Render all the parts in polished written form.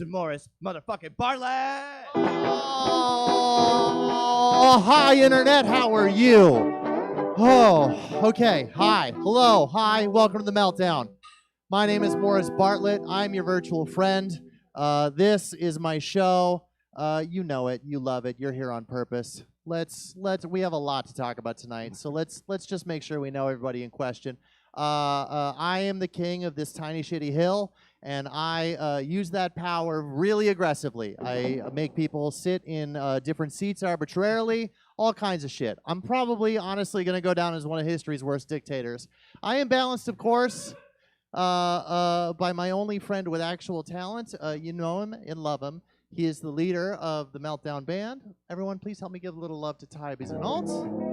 Morris motherfucking Bartlett. Oh, hi, Internet. How are you? Oh, okay. Hi. Hello. Hi. Welcome to the Meltdown. My name is Morris Bartlett. I'm your virtual friend. This is my show. You know it. You love it. You're here on purpose. We have a lot to talk about tonight, so let's just make sure we know everybody in question. I am the king of this tiny shitty hill, and I use that power really aggressively. I make people sit in different seats arbitrarily, all kinds of shit. I'm probably, honestly, going to go down as one of history's worst dictators. I am balanced, of course, by my only friend with actual talent. You know him and love him. He is the leader of the Meltdown Band. Everyone, please help me give a little love to Ty Bizarnault.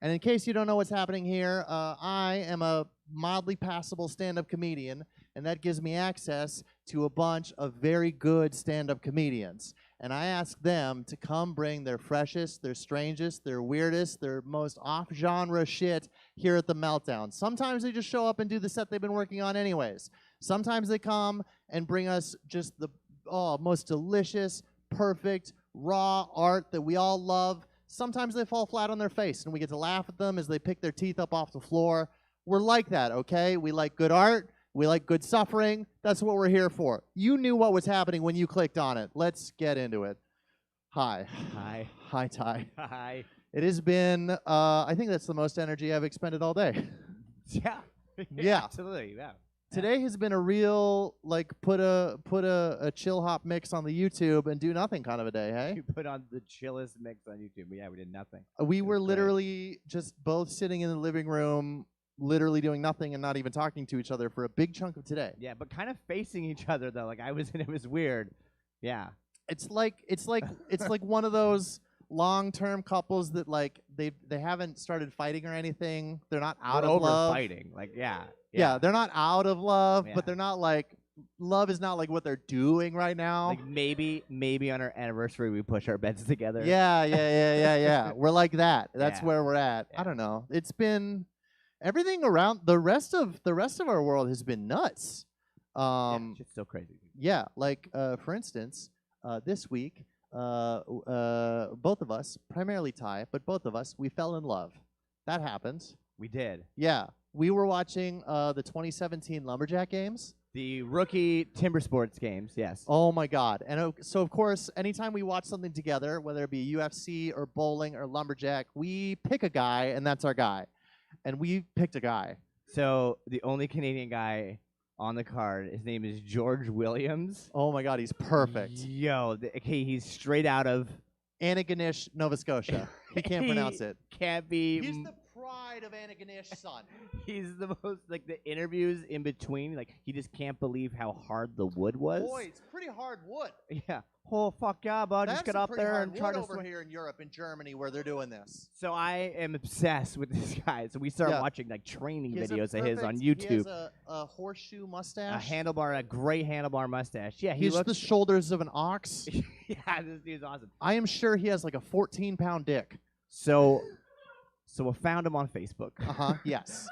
And in case you don't know what's happening here, I am a mildly passable stand-up comedian, and that gives me access to a bunch of very good stand-up comedians. And I ask them to come bring their freshest, their strangest, their weirdest, their most off-genre shit here at the Meltdown. Sometimes they just show up and do the set they've been working on anyways. Sometimes they come and bring us just the most delicious, perfect, raw art that we all love. Sometimes they fall flat on their face, and we get to laugh at them as they pick their teeth up off the floor. We're like that, okay? We like good art. We like good suffering. That's what we're here for. You knew what was happening when you clicked on it. Let's get into it. Hi. Hi. Hi, Ty. Hi. It has been, I think that's the most energy I've expended all day. Yeah. Yeah. Absolutely, yeah. Today has been a real, like, put a chill hop mix on the YouTube and do nothing kind of a day, hey? You put on the chillest mix on YouTube, but yeah, we did nothing. We were literally just both sitting in the living room, literally doing nothing and not even talking to each other for a big chunk of today. Yeah, but kind of facing each other though. Like I was, and it was weird. Yeah. It's like one of those long-term couples that like they haven't started fighting or anything. They're not out of love. Fighting. Like yeah, they're not out of love, Yeah. but they're not like love is not like what they're doing right now. Like maybe on our anniversary we push our beds together. Yeah. We're like that. That's Yeah. where we're at. Yeah. I don't know. It's been everything around the rest of our world has been nuts. It's just so crazy. Yeah, like for instance, this week, both of us, primarily Ty, but both of us, we fell in love. That happens. We did. Yeah, we were watching the 2017 Lumberjack games. The rookie Timber Sports games, yes. Oh my God! And so of course, anytime we watch something together, whether it be UFC or bowling or Lumberjack, we pick a guy, and that's our guy. And we picked a guy. So the only Canadian guy on the card, his name is George Williams. Oh my God, he's perfect. Yo, he's straight out of Antigonish, Nova Scotia. He can't pronounce it. Can't be. He's the pride of Antigonish, son. He's the most, like, the interviews in between, like, he just can't believe how hard the wood was. Boy, it's pretty hard wood. Yeah. Oh, fuck yeah, bud. That's just get up there and try to over here in Europe, in Germany, where they're doing this. So I am obsessed with this guy. So we started watching, like, training videos of his on YouTube. He has a horseshoe mustache. A gray handlebar mustache. Yeah, he looks the shoulders of an ox. Yeah, this dude's awesome. I am sure he has like a 14-pound dick. So I found him on Facebook. Yes.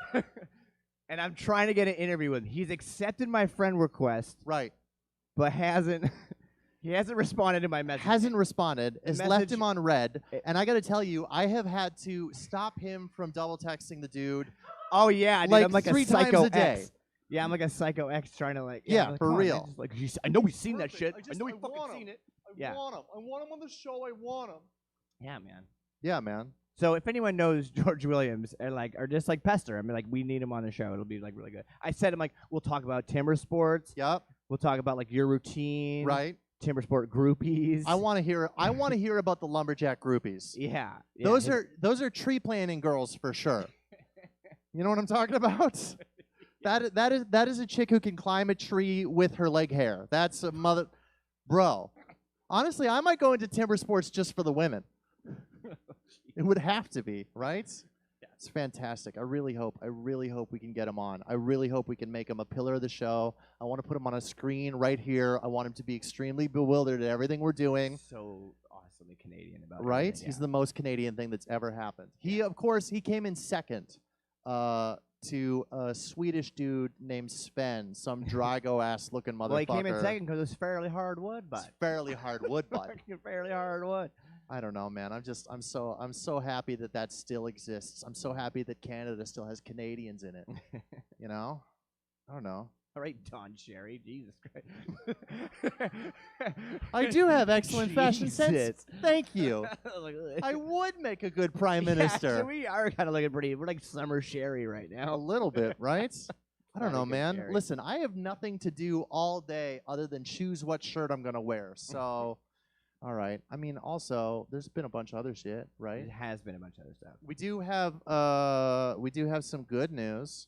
And I'm trying to get an interview with him. He's accepted my friend request. Right. But he hasn't responded to my message. Hasn't responded. Has left him on red. And I got to tell you, I have had to stop him from double texting the dude. Oh, yeah. Like, I'm like 3 a psycho times a day. X. Yeah, I'm like a psycho X trying to like. Yeah, like, for real. Man, like, I know he's seen that shit. I know I he fucking seen it. I want him. I want him on the show. I want him. Yeah, man. Yeah, man. So if anyone knows George Williams and or just pester him, we need him on the show. It'll be really good. I said we'll talk about timber sports. Yep. We'll talk about your routine. Right. Timber sport groupies. I want to hear about the lumberjack groupies. Yeah. Those are tree planting girls for sure. You know what I'm talking about? That is a chick who can climb a tree with her leg hair. That's a mother, bro. Honestly, I might go into timber sports just for the women. It would have to be, right? Yeah, it's fantastic. I really hope we can get him on. I really hope we can make him a pillar of the show. I want to put him on a screen right here. I want him to be extremely bewildered at everything we're doing. So awesomely Canadian about it. Right? Yeah. He's the most Canadian thing that's ever happened. Of course, he came in second to a Swedish dude named Sven, some Drago-ass looking motherfucker. Well, he came in second because it's fairly hard wood, bud. It's fairly hard wood, bud. Fairly hard wood. I don't know, man. I'm so happy that still exists. I'm so happy that Canada still has Canadians in it. You know? I don't know. All right, Don Cherry. Jesus Christ. I do have excellent fashion sense. Thank you. I would make a good prime minister. Yeah, we are kind of looking pretty. We're like summer Sherry right now. A little bit, right? I don't know, man. Sherry. Listen, I have nothing to do all day other than choose what shirt I'm going to wear. So, all right. I mean, also, there's been a bunch of other shit, right? It has been a bunch of other stuff. We do have some good news.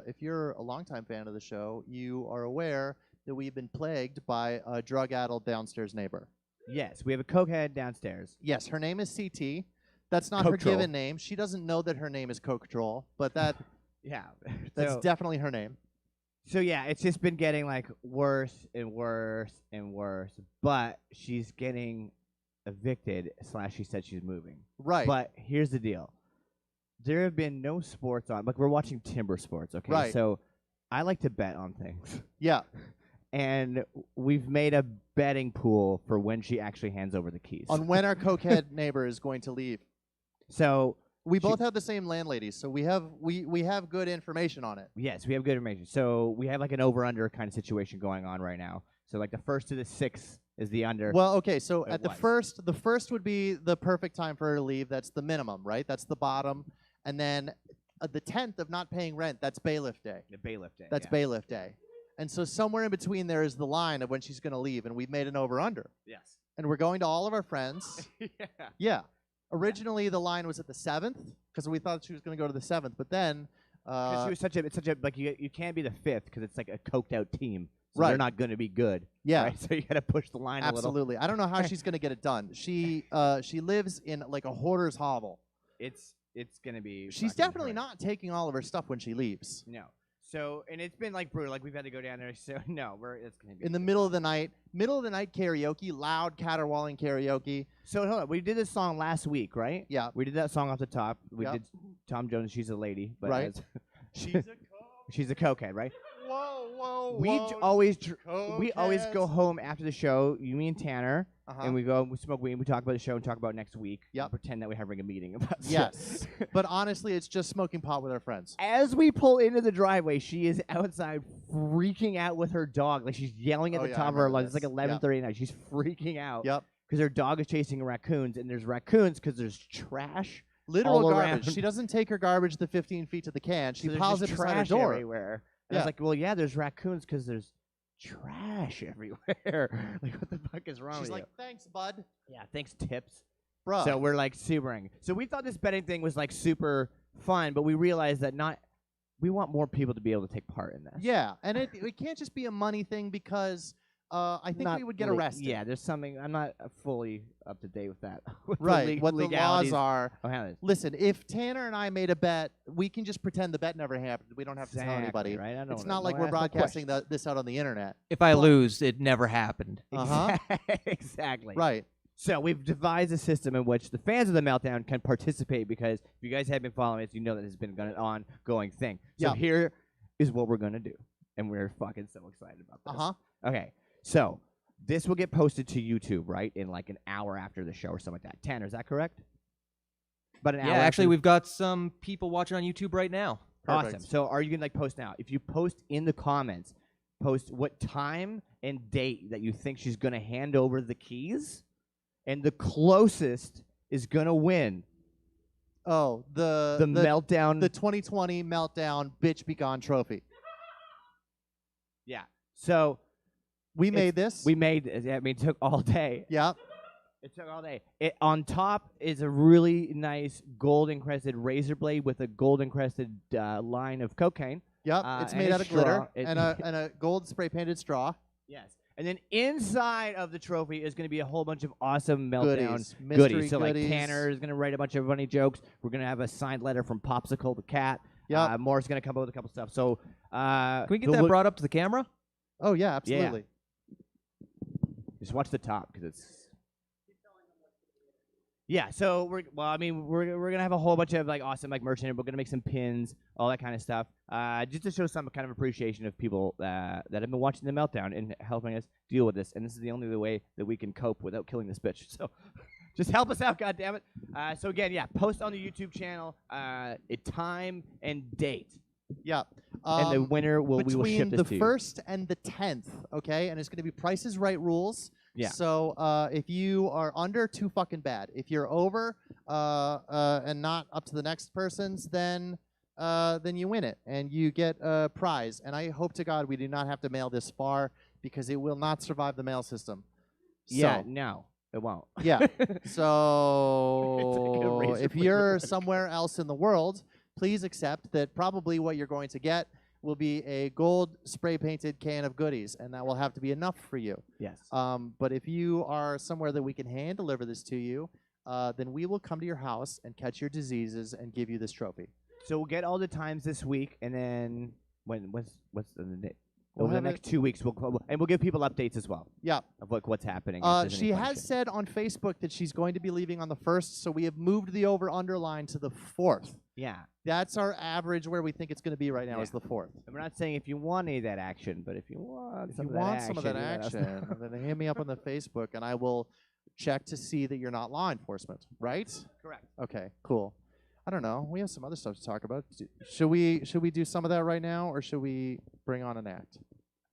If you're a longtime fan of the show, you are aware that we've been plagued by a drug-addled downstairs neighbor. Yes, we have a cokehead downstairs. Yes, her name is CT. That's not her given name. She doesn't know that her name is Coke Troll, but that's definitely her name. So yeah, it's just been getting worse and worse and worse. But she's getting evicted. / she said she's moving. Right. But here's the deal. There have been no sports on. We're watching timber sports, okay? Right. So I like to bet on things. Yeah. And we've made a betting pool for when she actually hands over the keys. On when our cokehead neighbor is going to leave. So we both have the same landlady, so we have good information on it. Yes, we have good information. So we have an over-under kind of situation going on right now. So the 1st to the 6th is the under. Well, okay, so at the first would be the perfect time for her to leave. That's the minimum, right? That's the bottom. And then the 10th of not paying rent, that's bailiff day. The bailiff day. That's bailiff day. And so somewhere in between there is the line of when she's going to leave, and we've made an over-under. Yes. And we're going to all of our friends. Yeah. Yeah. Originally, the line was at the 7th because we thought she was going to go to the 7th, but then she was such a you can't be the 5th because it's a coked out team. So right. They're not going to be good. Yeah. Right? So you got to push the line a little. Absolutely. I don't know how she's going to get it done. She lives in a hoarder's hovel. It's going to be. She's definitely not taking all of her stuff when she leaves. No. So, and it's been brutal. We've had to go down there. So, no, it's going to be. In the middle of the night karaoke, loud caterwauling karaoke. So, hold on. We did this song last week, right? Yeah. We did that song off the top. We did Tom Jones, She's a Lady. But right. She's a cokehead, right? Whoa. We always go home after the show, me and Tanner, and we smoke weed and we talk about the show and talk about next week. Yep. And pretend that we're having a meeting about yes. But honestly, it's just smoking pot with our friends. As we pull into the driveway, she is outside freaking out with her dog. She's yelling at the top of her lungs. It's 11:30 at night. She's freaking out. Yep. Because her dog is chasing raccoons, and there's raccoons because there's trash. Literal all garbage. around. she doesn't take her garbage the 15 feet to the can. She So piles it there's beside her trash door. everywhere. And I was well, yeah, there's raccoons because there's trash everywhere. What the fuck is wrong She's with you? thanks, bud. Yeah, thanks, tips. Bruh. So we're super angry. So we thought this betting thing was super fun, but we realized that we want more people to be able to take part in this. Yeah, and it can't just be a money thing because I think we would get arrested. Yeah, there's something. I'm not fully up to date with that. Right, what the laws are. Oh, listen, if Tanner and I made a bet, we can just pretend the bet never happened. We don't have to tell anybody. Right? It's not like we're broadcasting this out on the internet. If I lose, it never happened. Exactly. Right. So we've devised a system in which the fans of the Meltdown can participate because if you guys have been following us, you know that this has been an ongoing thing. So here is what we're going to do. And we're fucking so excited about this. Okay. So this will get posted to YouTube, right, in an hour after the show or something like that. Tanner, is that correct? About an hour. Yeah, actually, we've got some people watching on YouTube right now. Perfect. Awesome. So are you going to post now? If you post in the comments, post what time and date that you think she's going to hand over the keys, and the closest is gonna win Oh, the Meltdown. the 2020 Meltdown Bitch Be Gone trophy. Yeah. So We made this. we made. I mean, it took all day. Yeah. It took all day. It on top is a really nice gold encrusted razor blade with a gold encrusted line of cocaine. Yep. It's and made a out of straw. glitter and a gold spray painted straw. Yes. And then inside of the trophy is going to be a whole bunch of awesome Meltdown Mystery So goodies. like Tanner is going to write a bunch of funny jokes. We're going to have a signed letter from Popsicle the cat. Yep. Moore's going to come up with a couple stuff. So Can we get that brought up to the camera? Oh yeah, absolutely. Just watch the top because it's. Yeah, so we're gonna have a whole bunch of like awesome like merch in it. We're gonna make some pins, all that kind of stuff, just to show some kind of appreciation of people that have been watching the Meltdown and helping us deal with this. And this is the only way that we can cope without killing this bitch. So, just help us out, goddammit. So again, yeah, post on the YouTube channel, a time and date. Yeah. And the winner we will ship between this the to you. 1st and the 10th, okay? And it's going to be Price is Right rules. Yeah. So if you are under, too fucking bad. If you're over and not up to the next person's, then you win it and you get a prize. And I hope to God we do not have to mail this far because it will not survive the mail system. Yeah, So, no, it won't. yeah. So razor if blade. you're somewhere else in the world, please accept that probably what you're going to get will be a gold spray-painted can of goodies, and that will have to be enough for you. Yes. But if you are somewhere that we can hand deliver this to you, then we will come to your house and catch your diseases and give you this trophy. So we'll get all the times this week, and then what's the date? We'll Over the have next 2 weeks, we'll give people updates as well Yeah. of what's happening. if there's any She funny has shit. said on Facebook that she's going to be leaving on the 1st, so we have moved the over-under line to the 4th. Yeah. That's our average where we think it's going to be right now Yeah. is the 4th. And we're not saying if you want any of that action, but if you want If some you of that want action, some of that you let us know. action, then hit me up on the Facebook, and I will check to see that you're not law enforcement, right? Correct. Okay, cool. I don't know. We have some other stuff to talk about. Should we do some of that right now, or should we bring on an act?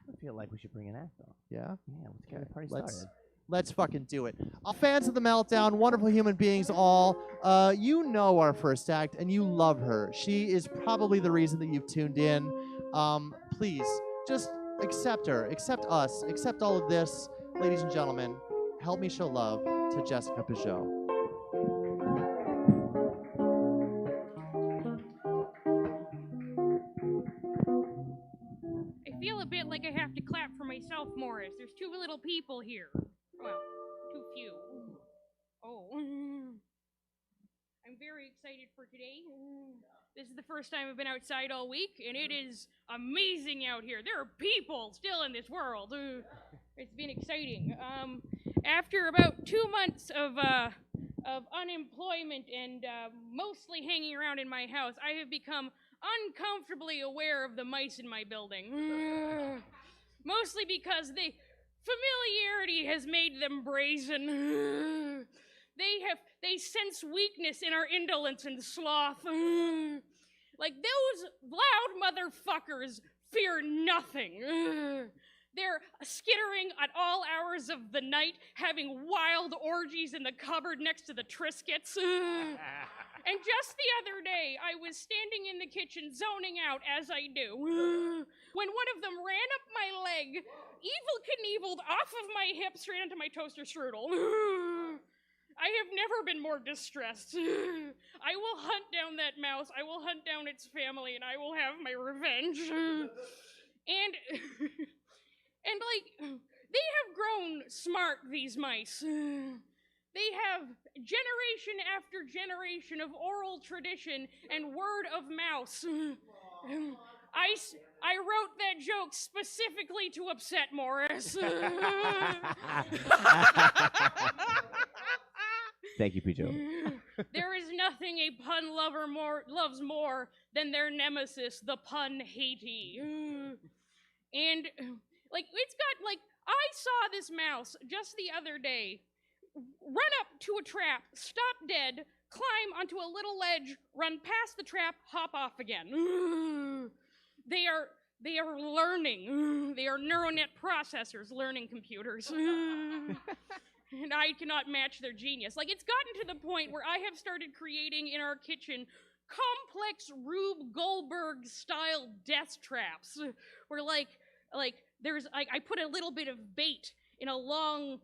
I feel like we should bring an act on. Yeah? Yeah, let's get the party Let's started. let's fucking do it. Fans of the Meltdown, wonderful human beings all. You know our first act, and you love her. She is probably the reason that you've tuned in. Please, just accept her, accept us, accept all of this. Ladies and gentlemen, help me show love to Jessica Peugeot. I feel a bit like I have to clap for myself, Morris. There's too little people here. Well, too few. Oh. I'm very excited for today. This is the first time I've been outside all week, and it is amazing out here. There are people still in this world. It's been exciting. After about 2 months of unemployment and mostly hanging around in my house, I have become uncomfortably aware of the mice in my building. Mostly because the familiarity has made them brazen. They sense weakness in our indolence and sloth. Like those loud motherfuckers fear nothing. They're skittering at all hours of the night, having wild orgies in the cupboard next to the Triscuits. And just the other day, I was standing in the kitchen zoning out, as I do, when one of them ran up my leg, Evil Knieveled off of my hip straight onto my toaster strudel. I have never been more distressed. I will hunt down that mouse, I will hunt down its family, and I will have my revenge. And like, they have grown smart, these mice. They have generation after generation of oral tradition and word of mouse. I wrote that joke specifically to upset Morris. Thank you, Pijo. There is nothing a pun lover loves more than their nemesis, the pun Haiti. And, like, it's got, like, I saw this mouse just the other day run up to a trap, stop dead, climb onto a little ledge, run past the trap, hop off again. They are learning. They are neural net processors learning computers. and I cannot match their genius. Like, it's gotten to the point where I have started creating in our kitchen complex Rube Goldberg-style death traps, where there's I put a little bit of bait in a long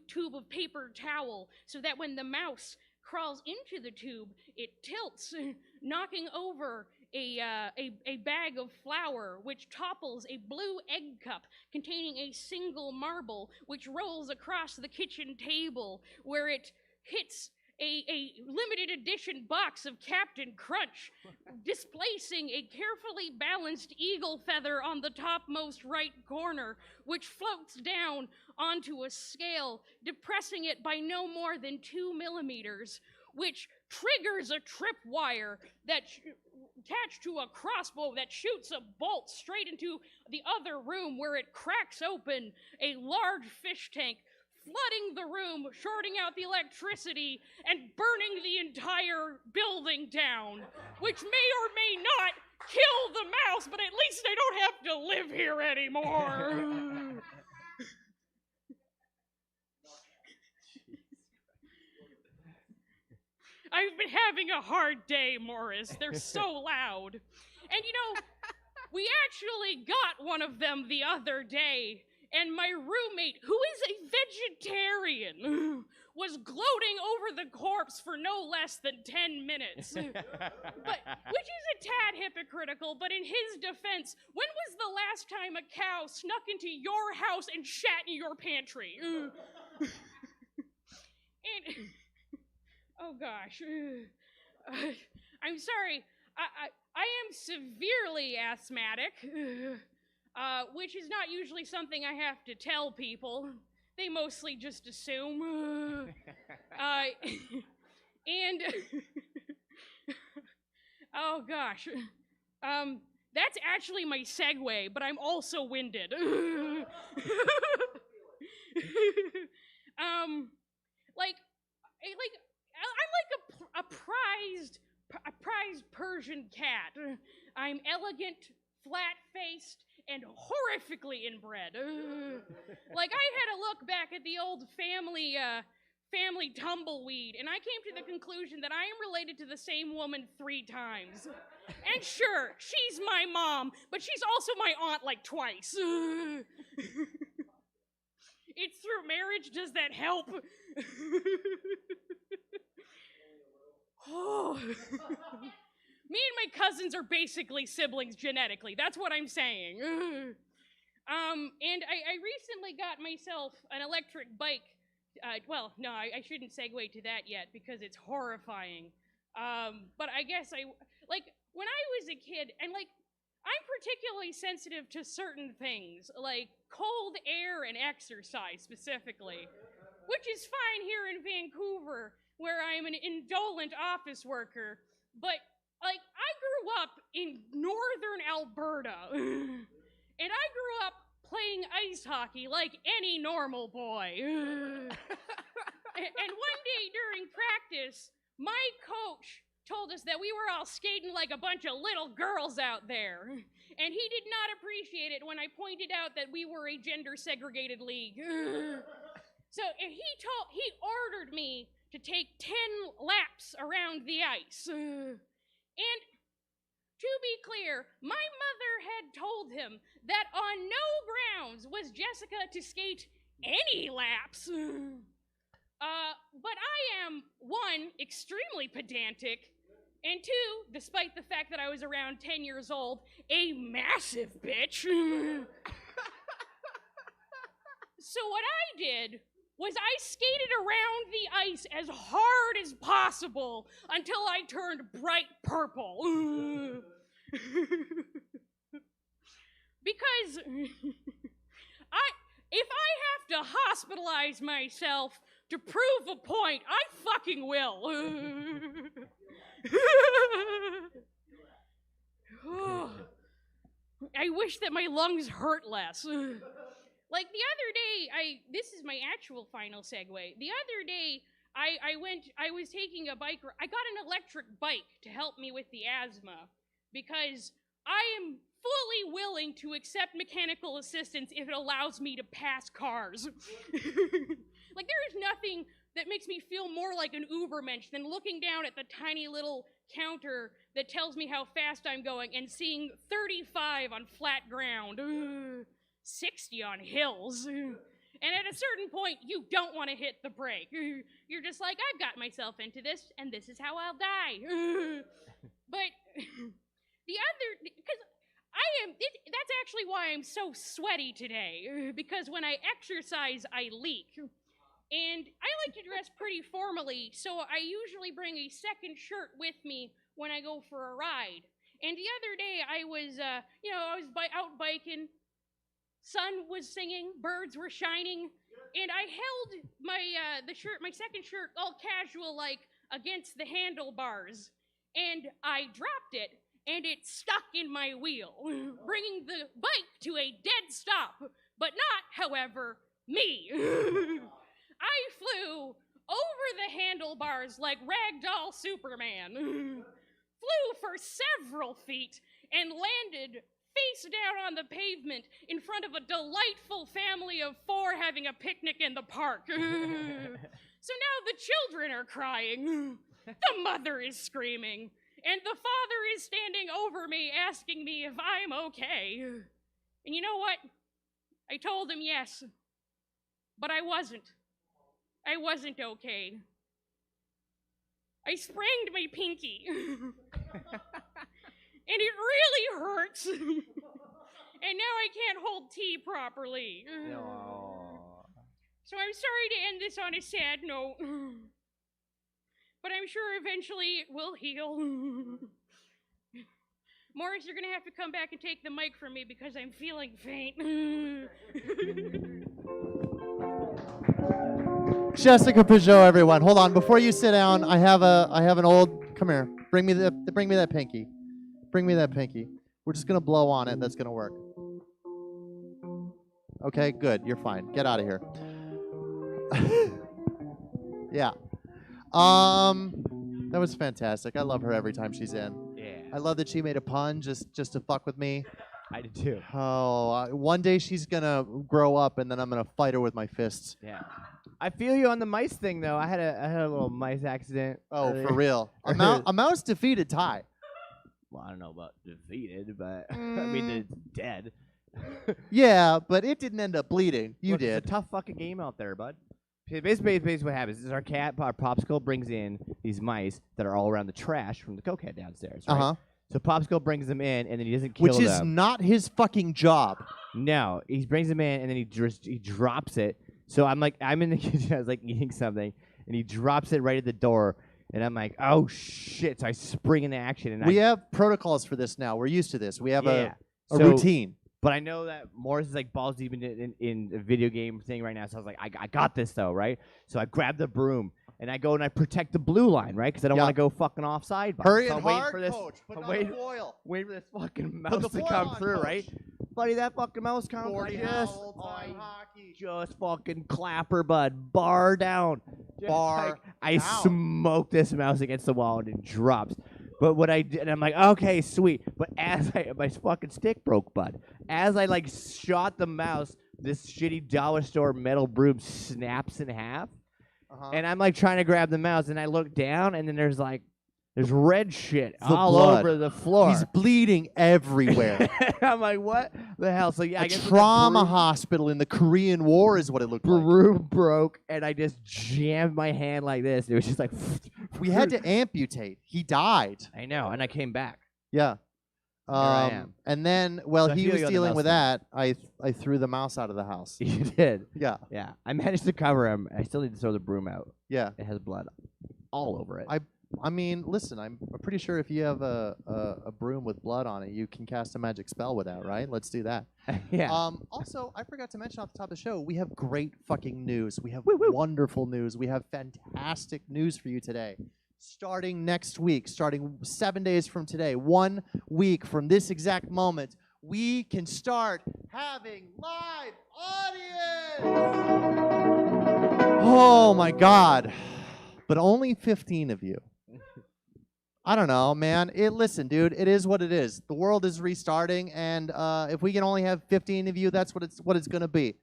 tube of paper towel, so that when the mouse crawls into the tube, it tilts, knocking over a bag of flour, which topples a blue egg cup containing a single marble, which rolls across the kitchen table, where it hits a limited edition box of Captain Crunch, displacing a carefully balanced eagle feather on the topmost right corner, which floats down onto a scale, depressing it by no more than 2 millimeters, which triggers a tripwire that attached to a crossbow that shoots a bolt straight into the other room, where it cracks open a large fish tank, flooding the room, shorting out the electricity, and burning the entire building down, which may or may not kill the mouse, but at least I don't have to live here anymore. I've been having a hard day, Morris. They're so loud. And we actually got one of them the other day, and my roommate, who is a vegetarian, was gloating over the corpse for no less than 10 minutes. Which is a tad hypocritical, but in his defense, when was the last time a cow snuck into your house and shat in your pantry? Oh gosh. I'm sorry. I am severely asthmatic, which is not usually something I have to tell people. They mostly just assume. Oh gosh. That's actually my segue, but I'm also winded. I'm like a prized Persian cat. I'm elegant, flat-faced, and horrifically inbred. Like, I had a look back at the old family tumbleweed, and I came to the conclusion that I am related to the same woman 3 times. And sure, she's my mom, but she's also my aunt like twice. It's through marriage. Does that help? Oh. Me and my cousins are basically siblings genetically. That's what I'm saying. And I recently got myself an electric bike. Well, no, I shouldn't segue to that yet because it's horrifying. But I guess when I was a kid, and I'm particularly sensitive to certain things, like cold air and exercise specifically, which is fine here in Vancouver, where I'm an indolent office worker, but I grew up in northern Alberta, and I grew up playing ice hockey like any normal boy. And one day during practice, my coach told us that we were all skating like a bunch of little girls out there, and he did not appreciate it when I pointed out that we were a gender-segregated league. So he ordered me to take 10 laps around the ice. And to be clear, my mother had told him that on no grounds was Jessica to skate any laps. But I am, 1, extremely pedantic, and 2, despite the fact that I was around 10 years old, a massive bitch. So what I did was I skated around the ice as hard as possible until I turned bright purple. Because if I have to hospitalize myself to prove a point, I fucking will. I wish that my lungs hurt less. Like the other day, this is my actual final segue. The other day, I was taking a bike, I got an electric bike to help me with the asthma, because I am fully willing to accept mechanical assistance if it allows me to pass cars. Like, there is nothing that makes me feel more like an Ubermensch than looking down at the tiny little counter that tells me how fast I'm going and seeing 35 on flat ground, 60 on hills. And at a certain point, you don't want to hit the brake. You're just like, I've got myself into this, and this is how I'll die. But the other, because that's actually why I'm so sweaty today, because when I exercise, I leak. And I like to dress pretty formally, so I usually bring a second shirt with me when I go for a ride. And the other day, I was out biking, sun was singing, birds were shining, and I held my second shirt, all casual, like, against the handlebars, and I dropped it, and it stuck in my wheel, bringing the bike to a dead stop, but not, however, me. I flew over the handlebars like ragdoll Superman, flew for several feet, and landed face down on the pavement in front of a delightful family of 4 having a picnic in the park. So now the children are crying, the mother is screaming, and the father is standing over me asking me if I'm okay. And you know what? I told him yes, but I wasn't. I wasn't okay. I sprained my pinky. And it really hurts. And now I can't hold tea properly. No. So I'm sorry to end this on a sad note. But I'm sure eventually it will heal. Morris, you're going to have to come back and take the mic from me because I'm feeling faint. Jessica Peugeot, everyone. Hold on. Before you sit down, I have an old. Come here. Bring me that pinky. Bring me that pinky. We're just gonna blow on it. That's gonna work. Okay, good. You're fine. Get out of here. Yeah. That was fantastic. I love her every time she's in. Yeah. I love that she made a pun just to fuck with me. I did too. Oh, one day she's gonna grow up, and then I'm gonna fight her with my fists. Yeah. I feel you on the mice thing, though. I had a little mice accident. Oh, earlier. for real. A mouse defeated Ty. Well, I don't know about defeated, but I mean, it's dead. Yeah, but it didn't end up bleeding. You Look, did. It's a tough fucking game out there, bud. Basically what happens is our Popsicle brings in these mice that are all around the trash from the cokehead downstairs. Right? Uh-huh. So Popsicle brings them in, and then he doesn't kill them. Which is not his fucking job. No, he brings them in, and then he drops it. So I'm in the kitchen, I was like eating something, and he drops it right at the door, and I'm like, oh shit! So I spring into action, and we have protocols for this now. We're used to this. We have a routine. But I know that Morris is like balls deep in a video game thing right now. So I was like, I got this though, right? So I grab the broom and I go and I protect the blue line, right? Because I don't want to go fucking offside. Hurry so and hard, coach. Put on the foil. Wait for this fucking mouse to come through, coach. Right? Buddy, that fucking mouse comes. Just fucking clapper, bud. Bar down. I smoke this mouse against the wall and it drops. But what I did, and I'm like, okay, sweet. But as my fucking stick broke, bud. As I like shot the mouse, this shitty dollar store metal broom snaps in half. And I'm like trying to grab the mouse, and I look down, and then there's red shit all over the floor. He's bleeding everywhere. I'm like, what the hell? So yeah, a trauma hospital in the Korean War is what it looked like. Broom broke, and I just jammed my hand like this. It was just like. We had to amputate. He died. I know, and I came back. Yeah. Here I am. And then, he was dealing with that. I threw the mouse out of the house. You did? Yeah. Yeah. I managed to cover him. I still need to throw the broom out. Yeah. It has blood all over it. I mean, listen, I'm pretty sure if you have a broom with blood on it, you can cast a magic spell with that, right? Let's do that. Yeah. Also, I forgot to mention off the top of the show, we have great fucking news. We have wonderful news. We have fantastic news for you today. Starting next week, starting 7 days from today, 1 week from this exact moment, we can start having live audience! Oh my God. But only 15 of you. I don't know, man. Listen, dude, it is what it is. The world is restarting, and if we can only have 15 of you, that's what it's going to be.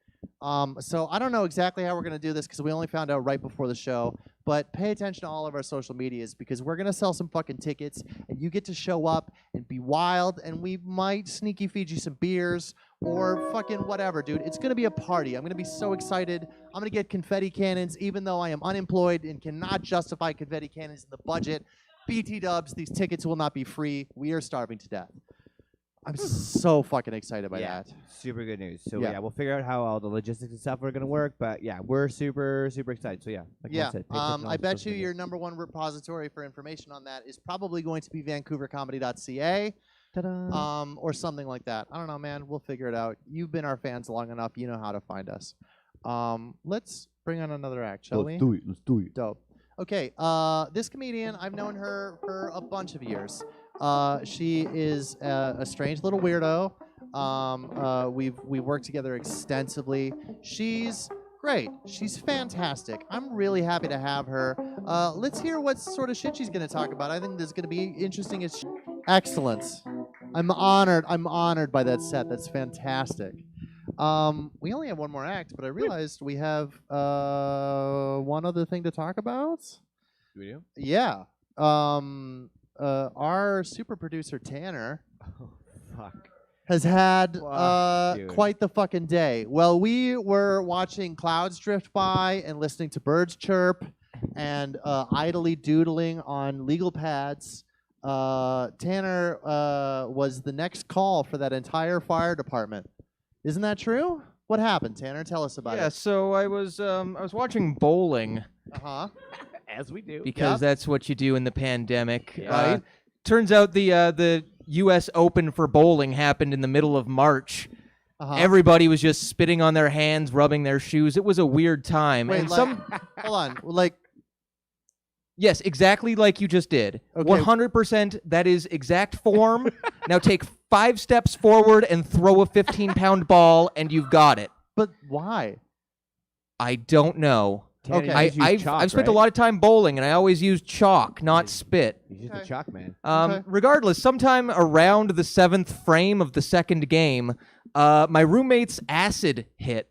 So I don't know exactly how we're going to do this because we only found out right before the show. But pay attention to all of our social medias because we're going to sell some fucking tickets and you get to show up and be wild and we might sneaky feed you some beers or fucking whatever, dude. It's going to be a party. I'm going to be so excited. I'm going to get confetti cannons even though I am unemployed and cannot justify confetti cannons in the budget. BT dubs, these tickets will not be free. We are starving to death. I'm so fucking excited by that. Super good news. So we'll figure out how all the logistics and stuff are gonna work. But yeah, we're super excited. So yeah, like Matt said, I bet you your number one repository for information on that is probably going to be VancouverComedy.ca, or something like that. I don't know, man. We'll figure it out. You've been our fans long enough. You know how to find us. Let's bring on another act, shall we? Let's do it. Dope. Okay. This comedian, I've known her for a bunch of years. She is a strange little weirdo. We've worked together extensively. She's great. She's fantastic. I'm really happy to have her. Let's hear what sort of shit she's going to talk about. I think this is going to be interesting. Excellence. I'm honored by that set. That's fantastic. We only have one more act, but I realized we have one other thing to talk about. Do we do? Yeah. Our super producer Tanner has had quite the fucking day. Well, we were watching clouds drift by and listening to birds chirp and idly doodling on legal pads. Tanner was the next call for that entire fire department. Isn't that true? What happened, Tanner? Tell us about it. Yeah, so I was watching bowling. As we do. Because that's what you do in the pandemic. Right. Turns out the U.S. Open for bowling happened in the middle of March. Everybody was just spitting on their hands, rubbing their shoes. It was a weird time. Wait, and hold on. Yes, exactly like you just did. Okay. 100%, that is exact form. Now take 5 steps forward and throw a 15-pound ball, and you've got it. But why? I don't know. Okay. I've spent a lot of time bowling, and I always use chalk, not spit. You use the chalk, man. Regardless, sometime around the 7th frame of the second game, my roommate's acid hit.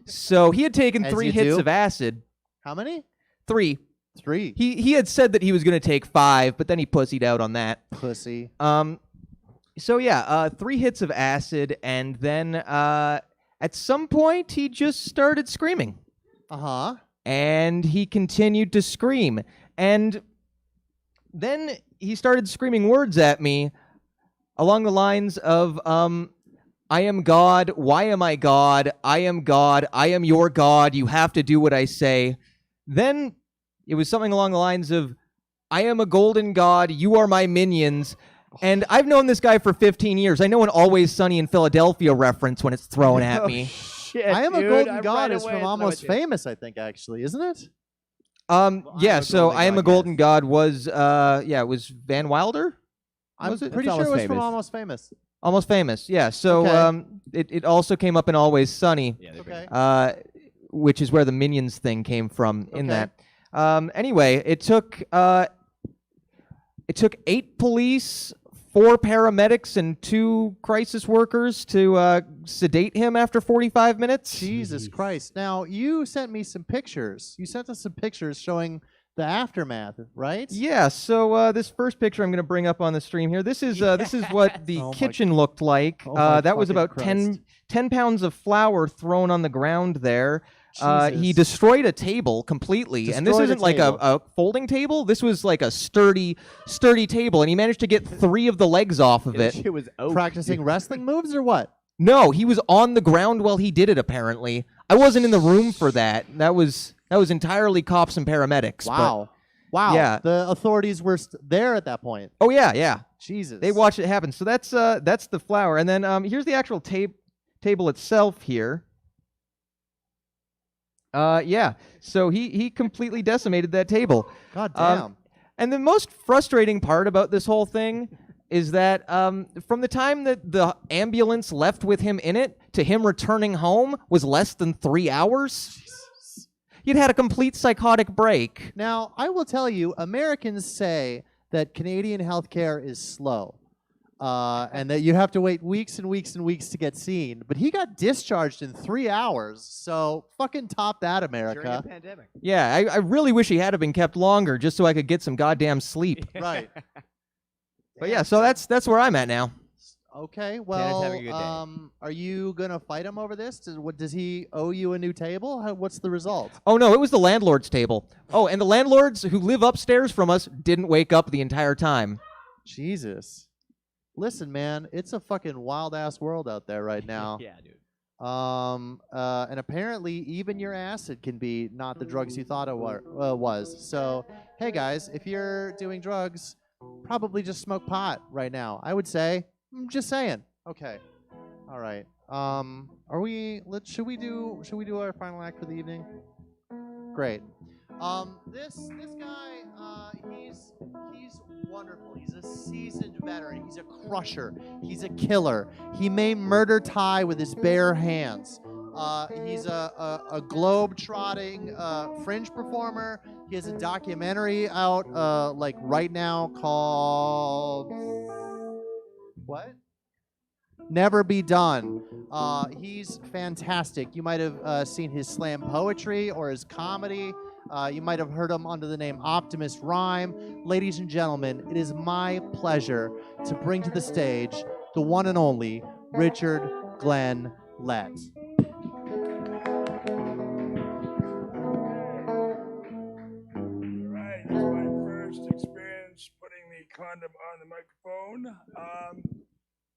So he had taken 3 hits of acid. How many? 3. 3. He had said that he was going to take 5, but then he pussied out on that. Pussy. So yeah, 3 hits of acid, and then at some point he just started screaming. And he continued to scream. And then he started screaming words at me along the lines of, I am God, why am I God? I am God, I am your God, you have to do what I say. Then it was something along the lines of, I am a golden god, you are my minions. And I've known this guy for 15 years. I know an Always Sunny in Philadelphia reference when it's thrown at me. Shit, I am a golden god right is from Almost Famous, I think, actually, isn't it? Yeah, so I am a golden god was, it was Van Wilder? I'm pretty sure it was from Almost Famous. Almost Famous, yeah. So it also came up in Always Sunny, which is where the Minions thing came from in that. Anyway, it took 8 police, 4 paramedics, and 2 crisis workers to sedate him after 45 minutes. Jesus Christ. Now, you sent me some pictures. You sent us some pictures showing the aftermath, right? Yeah, so this first picture I'm going to bring up on the stream here. This is what the kitchen looked like. That was about 10 pounds of flour thrown on the ground there. He destroyed a table completely, and this isn't like a folding table. This was like a sturdy table, and he managed to get 3 of the legs off of it. It was practicing wrestling moves or what? No, he was on the ground while he did it. Apparently, I wasn't in the room for that. That was entirely cops and paramedics. Wow. Wow. Yeah. The authorities were there at that point. Oh yeah. Jesus. They watched it happen. So that's the flour, and then here's the actual table itself here. So he completely decimated that table. God damn. And the most frustrating part about this whole thing is that from the time that the ambulance left with him in it to him returning home was less than 3 hours. Jesus. He'd had a complete psychotic break. Now, I will tell you, Americans say that Canadian healthcare is slow. and that you have to wait weeks and weeks and weeks to get seen. But he got discharged in 3 hours. So fucking top that, America. During the pandemic. Yeah, I really wish he had been kept longer just so I could get some goddamn sleep. Right. But yeah, so that's where I'm at now. Okay, Tanner's well, having a good day. are you gonna fight him over this? Does he owe you a new table? What's the result? Oh no, it was the landlord's table. Oh, and the landlords who live upstairs from us didn't wake up the entire time. Jesus. Listen, man, it's a fucking wild ass world out there right now. Yeah, dude. And apparently even your acid can be not the drugs you thought it was. So, hey guys, if you're doing drugs, probably just smoke pot right now. I would say. I'm just saying. Okay. All right. Should we do our final act for the evening? Great. This guy, he's wonderful. He's a seasoned veteran. He's a crusher. He's a killer. He may murder Ty with his bare hands. He's a globe-trotting fringe performer. He has a documentary out like right now called what? Never Be Done. He's fantastic. You might have seen his slam poetry or his comedy. You might have heard him under the name Optimus Rhyme. Ladies and gentlemen, it is my pleasure to bring to the stage the one and only Richard Glenn Lett. Right, it's my first experience putting the condom on the microphone.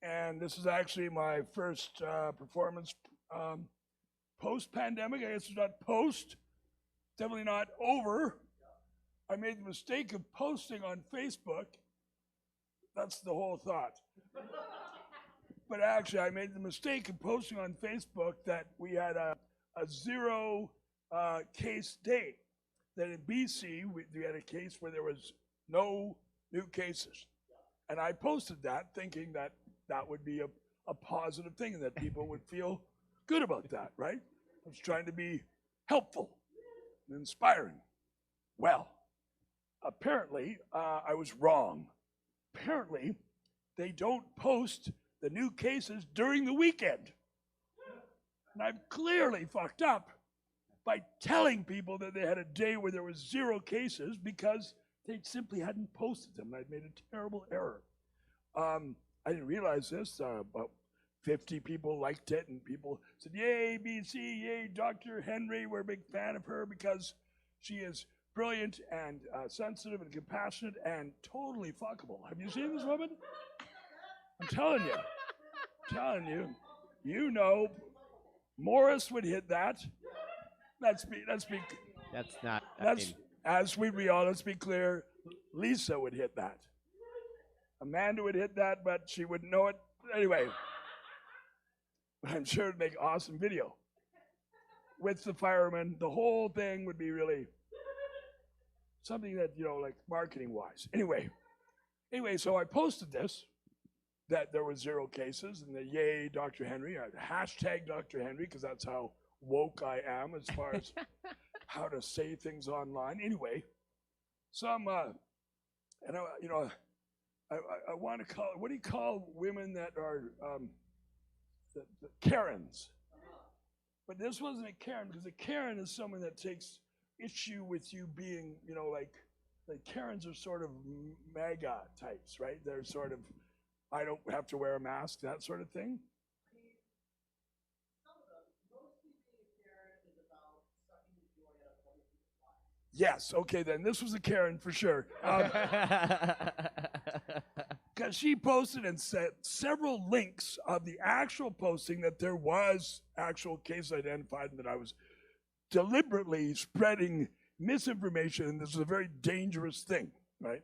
And this is actually my first performance post-pandemic. I guess it's not post, definitely not over. I made the mistake of posting on Facebook. That's the whole thought. But actually, I made the mistake of posting on Facebook that we had a zero case day. That in BC, we had a case where there was no new cases. And I posted that thinking that that would be a positive thing and that people would feel good about that, right? I was trying to be helpful and inspiring. Well, apparently I was wrong. Apparently, they don't post the new cases during the weekend. And I've clearly fucked up by telling people that they had a day where there was zero cases because they simply hadn't posted them. I'd made a terrible error. I didn't realize this. About 50 people liked it, and people said, yay, BC, yay, Dr. Henry. We're a big fan of her because she is brilliant and sensitive and compassionate and totally fuckable. Have you seen this woman? I'm telling you. You know, Morris would hit that. Let's be. That's not. As we be all. Let's be clear. Lisa would hit that. Amanda would hit that, but she wouldn't know it. Anyway, I'm sure it'd make awesome video. With the firemen, the whole thing would be really something that, like marketing-wise. Anyway, so I posted this, that there was zero cases, and the yay, Dr. Henry, hashtag Dr. Henry, because that's how woke I am as far as how to say things online. Anyway, I want to call, what do you call women that are the Karens? But this wasn't a Karen, because a Karen is someone that takes issue with you being, like Karens are sort of MAGA types, right? They're sort of, I don't have to wear a mask, that sort of thing. Yes, okay then, this was a Karen for sure. Because she posted and sent several links of the actual posting that there was actual case identified and that I was deliberately spreading misinformation, and this is a very dangerous thing, right?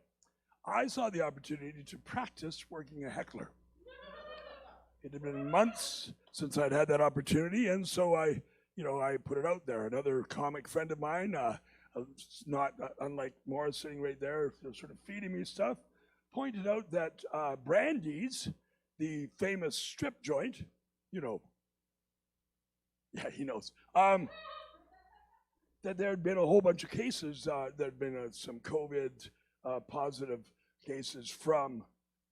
I saw the opportunity to practice working a heckler. It had been months since I'd had that opportunity, and so I put it out there. Another comic friend of mine, not unlike Morris sitting right there, sort of feeding me stuff, pointed out that Brandy's, the famous strip joint, yeah, he knows, that there had been a whole bunch of cases, there had been some COVID positive cases from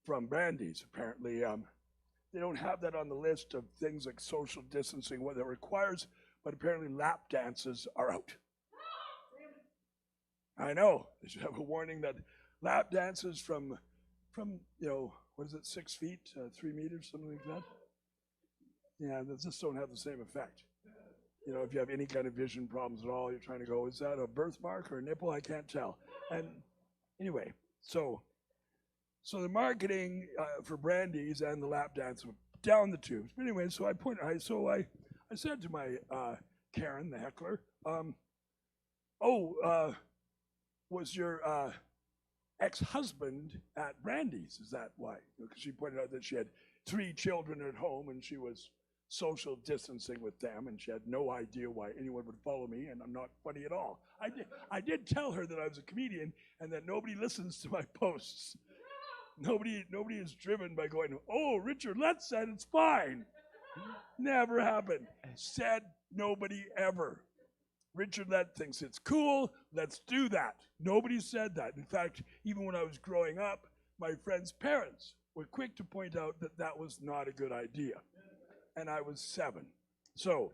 from Brandy's. Apparently, they don't have that on the list of things like social distancing, what it requires, but apparently lap dances are out. I know. They should have a warning that lap dances from what is it, 6 feet, 3 meters, something like that? Yeah, they just don't have the same effect. If you have any kind of vision problems at all, you're trying to go, is that a birthmark or a nipple? I can't tell. And anyway, so the marketing for Brandy's and the lap dance went down the tubes. But anyway, so I said to my Karen, the heckler, was your ex-husband at Brandy's? Is that why? Because she pointed out that she had 3 children at home and she was social distancing with them, and she had no idea why anyone would follow me, and I'm not funny at all. I did tell her that I was a comedian and that nobody listens to my posts. Nobody is driven by going, oh, Richard Letts said it's fine. Never happened. Said nobody ever. Richard Lett thinks it's cool, let's do that. Nobody said that. In fact, even when I was growing up, my friends' parents were quick to point out that that was not a good idea. And I was 7. So,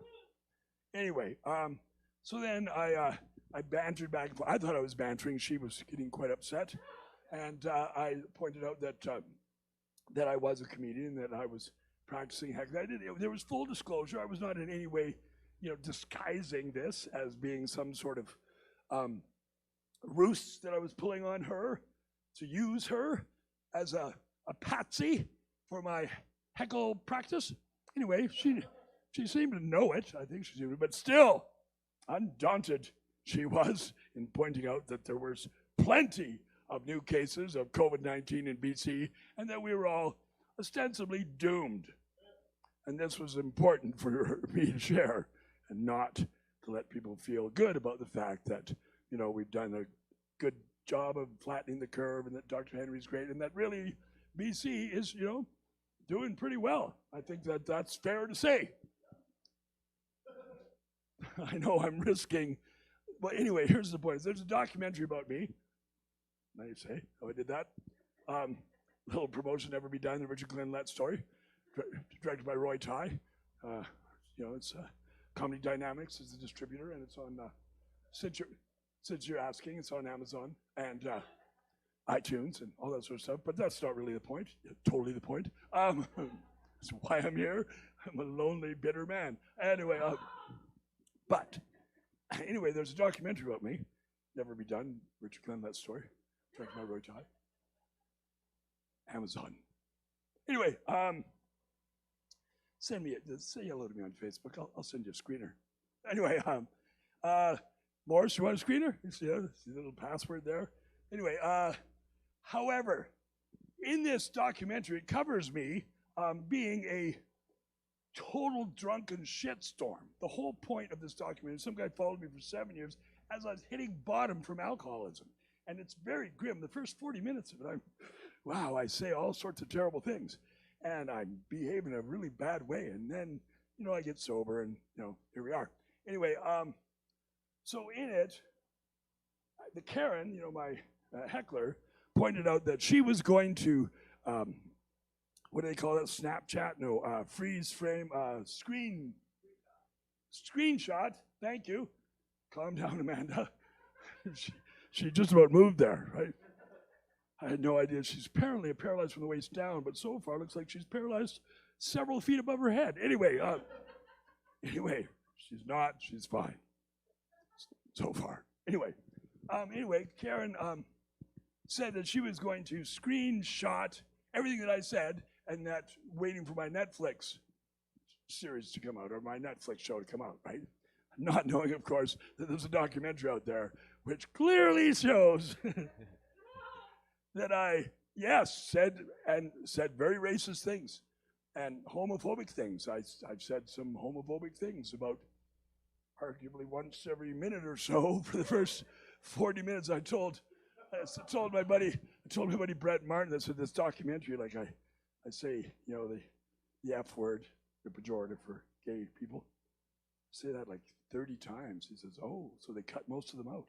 anyway, so then I bantered back and forth. I thought I was bantering. She was getting quite upset. And I pointed out that I was a comedian, that I was practicing heckling. There was full disclosure. I was not in any way disguising this as being some sort of ruse that I was pulling on her to use her as a patsy for my heckle practice. Anyway, she seemed to know it. I think she seemed to, but still, undaunted she was in pointing out that there was plenty of new cases of COVID-19 in BC and that we were all ostensibly doomed. And this was important for me to share, and not to let people feel good about the fact that, we've done a good job of flattening the curve and that Dr. Henry's great and that really BC is, doing pretty well. I think that that's fair to say. I know I'm risking, but anyway, here's the point. There's a documentary about me. Now you say, I did that. Little promotion never be done, the Richard Glenn Lett story, directed by Roy Ty. It's Comedy Dynamics is the distributor, and it's on, since you're asking, it's on Amazon and iTunes and all that sort of stuff, but that's not really the point. Totally the point. That's why I'm here. I'm a lonely, bitter man. Anyway, anyway, there's a documentary about me, never be done, Richard Glenn Lett story, directed by Roy Ty. Amazon. Anyway, say hello to me on Facebook. I'll send you a screener. Anyway, Morris, you want a screener? You see the little password there? Anyway, however, in this documentary, it covers me being a total drunken shitstorm. The whole point of this documentary, some guy followed me for 7 years as I was hitting bottom from alcoholism. And it's very grim. The first 40 minutes of it, I say all sorts of terrible things. And I behave in a really bad way. And then, I get sober and, here we are. Anyway, so in it, the Karen, my heckler, pointed out that she was going to, what do they call that? Snapchat? No, freeze frame, screenshot. Thank you. Calm down, Amanda. She just about moved there, right? I had no idea. She's apparently paralyzed from the waist down, but so far it looks like she's paralyzed several feet above her head. Anyway, she's not. She's fine. So far. Anyway, Karen said that she was going to screenshot everything that I said and that waiting for my Netflix series to come out or my Netflix show to come out, right? Not knowing, of course, that there's a documentary out there which clearly shows that I, said very racist things and homophobic things. I've said some homophobic things about arguably once every minute or so for the first 40 minutes. I told my buddy Brett Martin that said this documentary, like I say, the F word, the pejorative for gay people. I say that like 30 times. He says, oh, so they cut most of them out.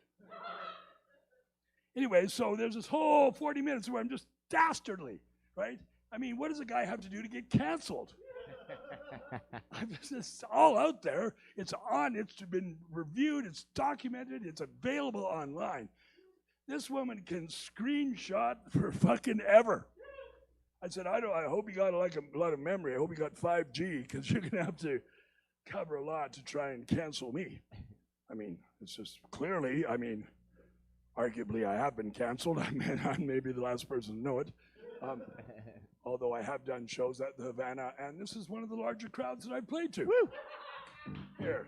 Anyway, so there's this whole 40 minutes where I'm just dastardly right? I mean, what does a guy have to do to get canceled? It's all out there. It's on. It's been reviewed. It's documented. It's available online. This woman can screenshot for fucking ever. I said, I hope you got like a lot of memory. I hope you got 5G, because you're going to have to cover a lot to try and cancel me. I mean, it's just clearly, I mean, arguably I have been canceled. I mean, I'm maybe the last person to know it. Although I have done shows at the Havana, and this is one of the larger crowds that I've played to. Woo! Here.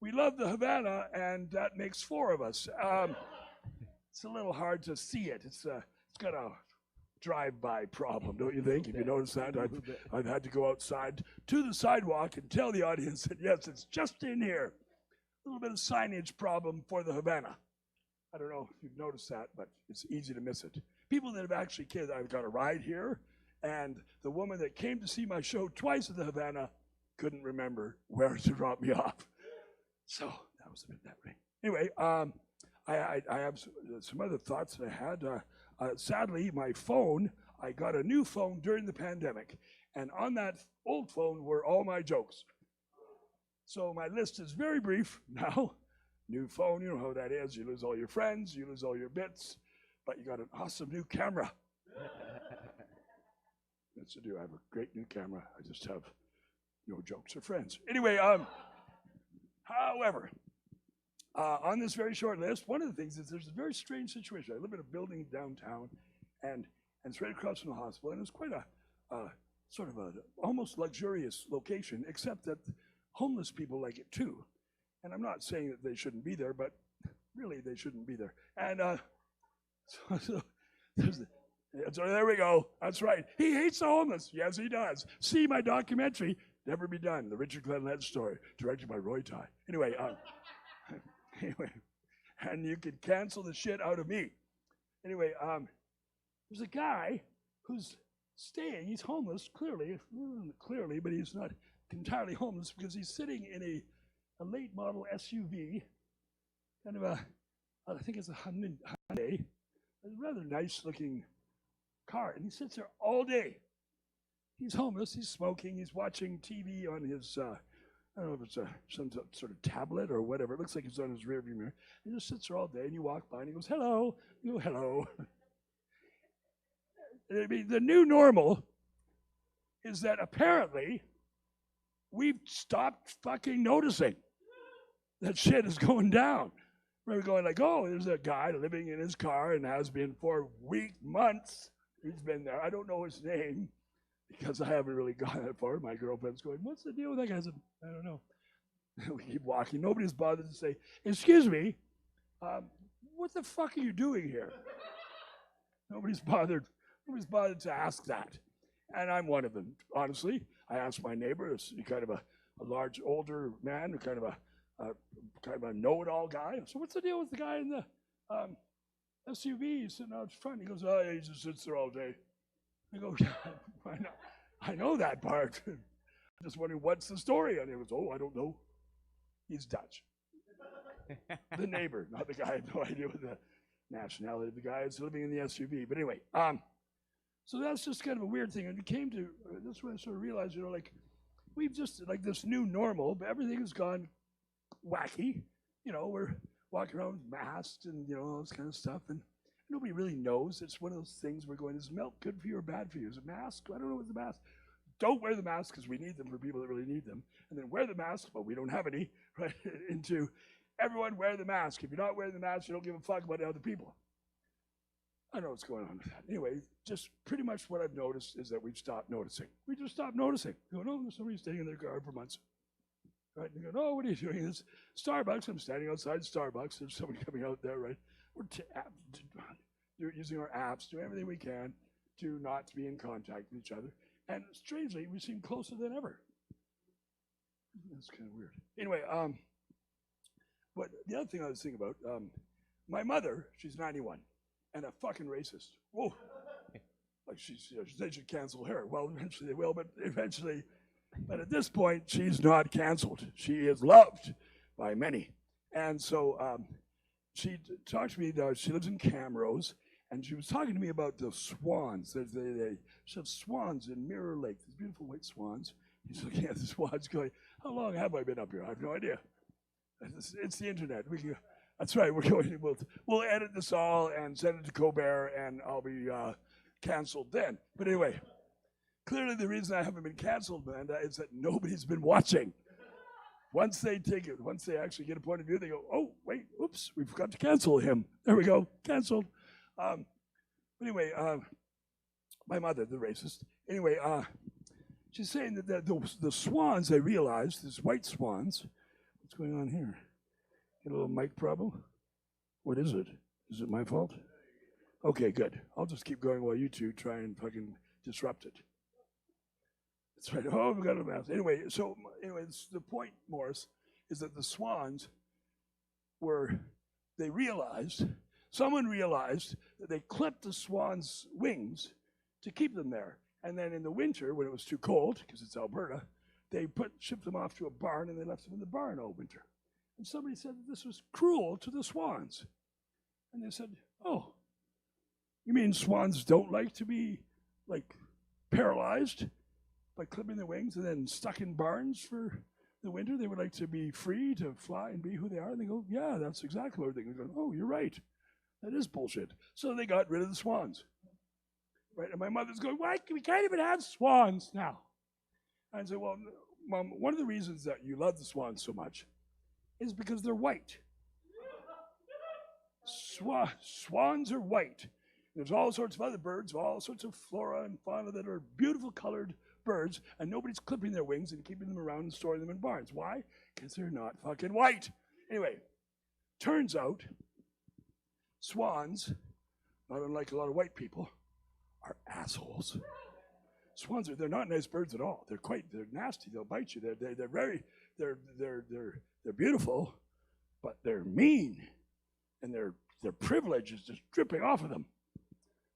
We love the Havana, and that makes 4 of us. It's a little hard to see it. It's got a drive-by problem, don't you think? If you notice that, I've had to go outside to the sidewalk and tell the audience that, yes, it's just in here. A little bit of signage problem for the Havana. I don't know if you've noticed that, but it's easy to miss it. People that have actually kids, I've got a ride here, and the woman that came to see my show twice at the Havana couldn't remember where to drop me off. So that was a bit that way. Anyway, I have some other thoughts that I had. Sadly, my phone, I got a new phone during the pandemic, and on that old phone were all my jokes. So my list is very brief now. New phone, you know how that is. You lose all your friends, you lose all your bits, but you got an awesome new camera. That's to do. I have a great new camera. I just have no jokes or friends. Anyway, however, on this very short list, one of the things is there's a very strange situation. I live in a building downtown, and it's right across from the hospital, and it's quite a sort of a almost luxurious location, except that homeless people like it too. And I'm not saying that they shouldn't be there, but really they shouldn't be there. And so there we go. That's right. He hates the homeless. Yes, he does. See my documentary, Never Be Done, the Richard Glenn story, directed by Roy Ty. Anyway, and you could cancel the shit out of me. Anyway, there's a guy who's staying. He's homeless, clearly, but he's not entirely homeless because he's sitting in a late model SUV, kind of I think it's a Hyundai, a rather nice looking car, and he sits there all day. He's homeless, he's smoking, he's watching TV on his, I don't know if it's some sort of tablet or whatever. It looks like it's on his rearview mirror. He just sits there all day, and you walk by, and he goes, hello. You go, hello. I mean, the new normal is that apparently we've stopped fucking noticing that shit is going down. We're going like, oh, there's a guy living in his car and has been for months. He's been there. I don't know his name because I haven't really gone that far. My girlfriend's going, what's the deal with that guy? I said, I don't know. We keep walking. Nobody's bothered to say, excuse me, what the fuck are you doing here? Nobody's bothered to ask that. And I'm one of them, honestly. I asked my neighbor, kind of a large older man, kind of a know-it-all guy. So what's the deal with the guy in the SUV sitting out front? He goes, oh, yeah, he just sits there all day. I go, yeah, I know that part. I'm just wondering, what's the story? And he goes, oh, I don't know. He's Dutch. The neighbor, not the guy. I have no idea what the nationality of the guy is living in the SUV. But anyway, so that's just kind of a weird thing. And it came to, that's when I sort of realized, like, we've just, like this new normal, but everything has gone wacky. We're walking around masked and, all this kind of stuff. And nobody really knows. It's one of those things we're going, is milk good for you or bad for you? Is it mask? I don't know what's the mask. Don't wear the mask because we need them for people that really need them. And then wear the mask, but we don't have any, right? Into everyone wear the mask. If you're not wearing the mask, you don't give a fuck about other people. I don't know what's going on with that. Anyway, just pretty much what I've noticed is that we've stopped noticing. We just stopped noticing. You go, no, there's somebody staying in their car for months. Right? And you go, oh, what are you doing? It's Starbucks. I'm standing outside Starbucks. There's somebody coming out there, right? We're using our apps, doing everything we can to not be in contact with each other. And strangely, we seem closer than ever. That's kind of weird. Anyway, but the other thing I was thinking about, my mother, she's 91. And a fucking racist. Whoa. Like they should cancel her. Well, eventually they will, but at this point, she's not canceled. She is loved by many. And so she talked to me, she lives in Camrose, And she was talking to me about the swans. They have swans in Mirror Lake, these beautiful white swans. He's looking at the swans going, how long have I been up here? I have no idea. It's the internet. That's right, we'll edit this all and send it to Colbert, and I'll be canceled then. But anyway, clearly the reason I haven't been canceled, Amanda, is that nobody's been watching. Once they actually get a point of view, they go, oh, wait, oops, we forgot to cancel him. There we go, canceled. Anyway, my mother, the racist. Anyway, she's saying that the swans, they realized, these white swans, what's going on here? Get a little mic problem? What is it? Is it my fault? Okay, good. I'll just keep going while you two try and fucking disrupt it. That's right. Oh, we got a mouth. Anyway, the point, Morris, is that the swans someone realized that they clipped the swans' wings to keep them there. And then in the winter, when it was too cold, because it's Alberta, they shipped them off to a barn, and they left them in the barn all winter. And somebody said that this was cruel to the swans. And they said, oh, you mean swans don't like to be, paralyzed by clipping their wings and then stuck in barns for the winter? They would like to be free to fly and be who they are. And they go, yeah, that's exactly what they're thinking. They go, oh, you're right. That is bullshit. So they got rid of the swans. Right? And my mother's going, why? We can't even have swans now. And I said, well, Mom, one of the reasons that you love the swans so much is because they're white. Swans are white. There's all sorts of other birds, all sorts of flora and fauna that are beautiful colored birds, and nobody's clipping their wings and keeping them around and storing them in barns. Why? Because they're not fucking white. Anyway, turns out swans, not unlike a lot of white people, are assholes. Swans they're not nice birds at all. They're nasty. They'll bite you. They're beautiful, but they're mean, and their privilege is just dripping off of them.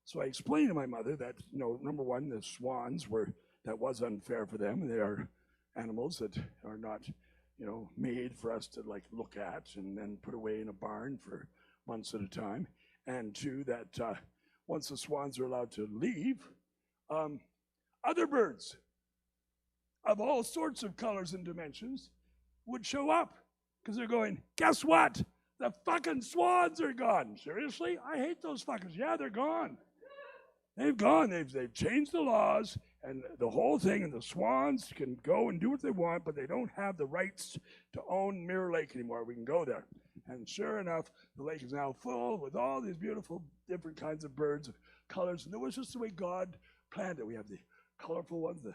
So I explained to my mother that, number one, the swans that was unfair for them. They are animals that are not, made for us to look at and then put away in a barn for months at a time. And two, that once the swans are allowed to leave, other birds of all sorts of colors and dimensions would show up because they're going, guess what? The fucking swans are gone. Seriously? I hate those fuckers. Yeah, they're gone. They've gone. They've changed the laws and the whole thing, and the swans can go and do what they want, but they don't have the rights to own Mirror Lake anymore. We can go there. And sure enough, the lake is now full with all these beautiful different kinds of birds of colors. And it was just the way God planned it. We have the colorful ones, the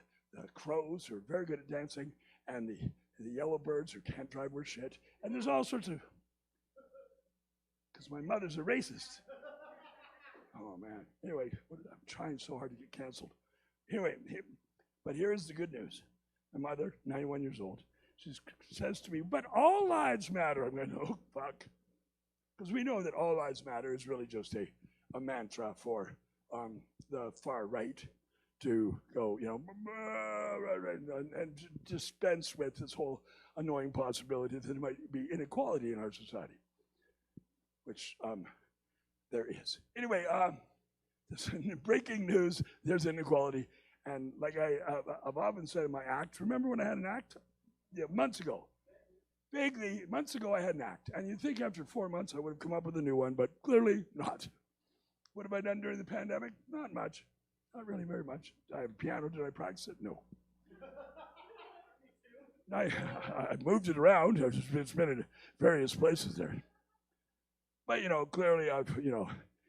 crows who are very good at dancing, and the yellow birds who can't drive worth shit. And there's all sorts of... Because my mother's a racist. Oh, man. Anyway, I'm trying so hard to get canceled. Anyway, but here's the good news. My mother, 91 years old, she says to me, but all lives matter. I'm going, oh, fuck. Because we know that all lives matter is really just a mantra for the far right to go, and dispense with this whole annoying possibility that there might be inequality in our society, which there is. Anyway, breaking news, there's inequality. And like I've often said in my act, remember when I had an act? Yeah, months ago. Vaguely, months ago I had an act. And you'd think after 4 months I would have come up with a new one, but clearly not. What have I done during the pandemic? Not much. Not really very much. I have a piano. Did I practice it? No. I moved it around. It's been in various places there. But, clearly I've,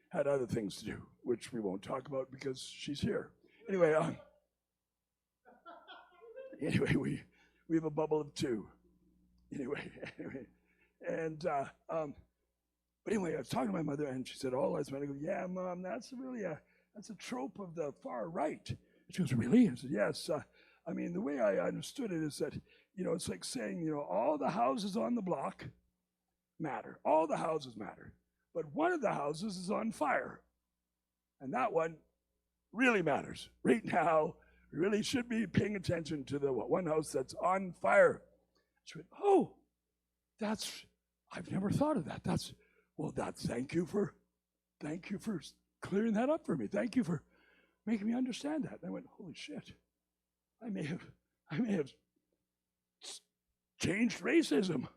had other things to do, which we won't talk about because she's here. Anyway, we have a bubble of two. Anyway, and but anyway, I was talking to my mother, and she said, "All lives matter." I go, "Yeah, Mom, that's a trope of the far right." She goes, "Really?" I said, "Yes. I mean, the way I understood it is that it's like saying all the houses on the block matter. All the houses matter, but one of the houses is on fire, and that one really matters right now. We really should be paying attention to the one house that's on fire." She went, "Oh, I've never thought of that. Thank you for clearing that up for me. Thank you for making me understand that. And I went, holy shit, I may have changed racism.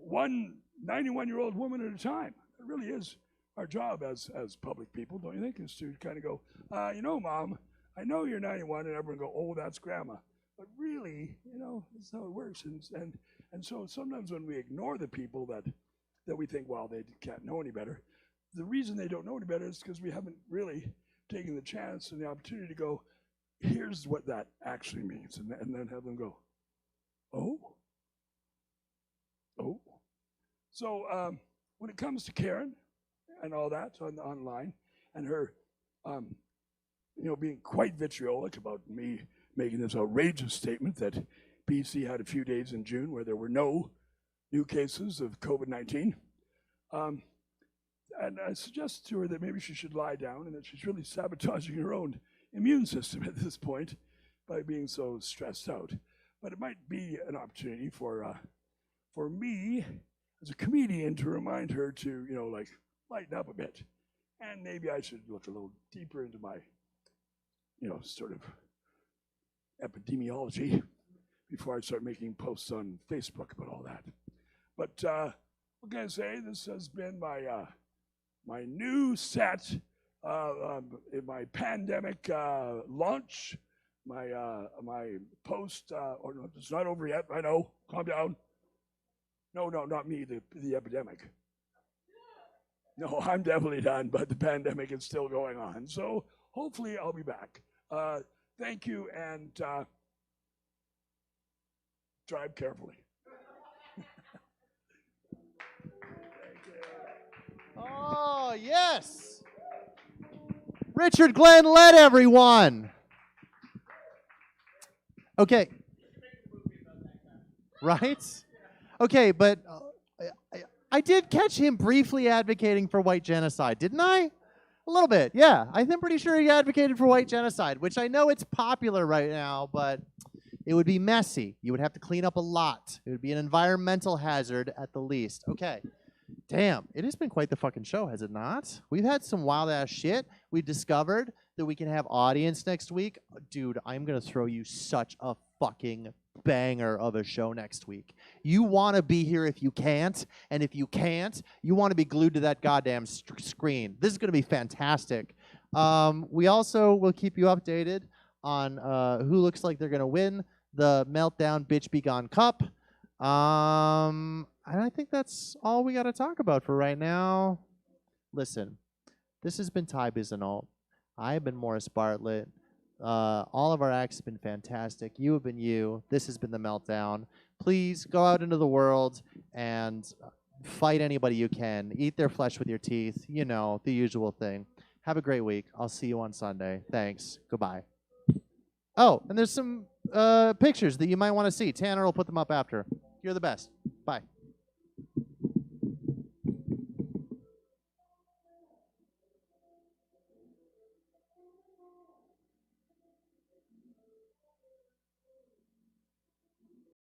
One 91-year-old woman at a time. It really is our job as public people, don't you think, is to kind of go, Mom, I know you're 91, and everyone go, oh, that's Grandma. But really, that's how it works. And so sometimes when we ignore the people that we think, well, they can't know any better, the reason they don't know any better is because we haven't really taken the chance and the opportunity to go, here's what that actually means, and then have them go, oh. So when it comes to Karen and all that online, and her, being quite vitriolic about me making this outrageous statement that BC had a few days in June where there were no new cases of COVID-19, and I suggest to her that maybe she should lie down and that she's really sabotaging her own immune system at this point by being so stressed out. But it might be an opportunity for me as a comedian to remind her to, lighten up a bit. And maybe I should look a little deeper into my, sort of epidemiology before I start making posts on Facebook about all that. But what can I say? This has been my new set, in my pandemic launch, my post, or no, it's not over yet, I know, calm down. No, not me, the epidemic. No, I'm definitely done, but the pandemic is still going on. So hopefully I'll be back. Thank you, and drive carefully. Oh, yes. Richard Glenn led everyone. Okay. Right? Okay, but I did catch him briefly advocating for white genocide, didn't I? A little bit, yeah. I'm pretty sure he advocated for white genocide, which I know it's popular right now, but it would be messy. You would have to clean up a lot. It would be an environmental hazard at the least. Okay. Damn, it has been quite the fucking show, has it not? We've had some wild-ass shit. We discovered that we can have audience next week. Dude, I'm going to throw you such a fucking banger of a show next week. You want to be here if you can't, and if you can't, you want to be glued to that goddamn screen. This is going to be fantastic. We also will keep you updated on who looks like they're going to win the Meltdown Bitch Be Gone Cup. And I think that's all we got to talk about for right now. Listen, this has been Ty Bizenalt. I have been Morris Bartlett. All of our acts have been fantastic. You have been you. This has been The Meltdown. Please go out into the world and fight anybody you can. Eat their flesh with your teeth. You know, the usual thing. Have a great week. I'll see you on Sunday. Thanks. Goodbye. Oh, and there's some pictures that you might want to see. Tanner will put them up after. You're the best. Bye.